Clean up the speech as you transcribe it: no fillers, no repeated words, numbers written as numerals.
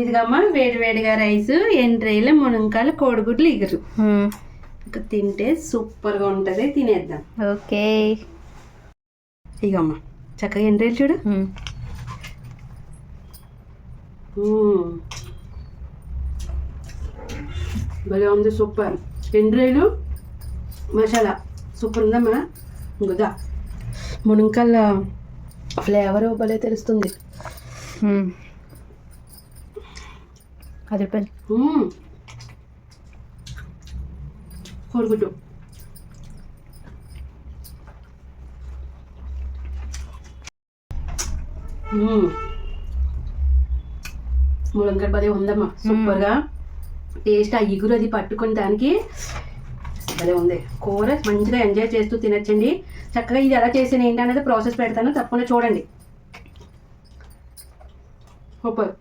ఇదిగమ్మా వేడి వేడిగా రైస్, ఎండ్రాయిలు, మునక్కాయలు, కోడిగుడ్లు ఇగురు. ఇంకా తింటే సూపర్గా ఉంటుంది. తినేద్దాం. ఓకే. ఇగమ్మా చక్కగా ఎండ్రాయిలు చూడు. భలే ఉంది, సూపర్. ఎండ్రాయిలు మసాలా సూపర్ ఉందమ్మా. ఇంకొద్దా మునక్కాయల ఫ్లేవర్ భలే తెలుస్తుంది. అది కోడిగుడ్డు ములంకాయ భలే ఉందమ్మా, సూపర్గా టేస్ట్. ఆ ఇగురు అది పట్టుకుని దానికి భలే ఉంది. కూర మంచిగా ఎంజాయ్ చేస్తూ తినచ్చండి. చక్కగా ఇది ఎలా చేసిన ఏంటి అనేది ప్రాసెస్ పెడతాను, తప్పకుండా చూడండి. సూపర్.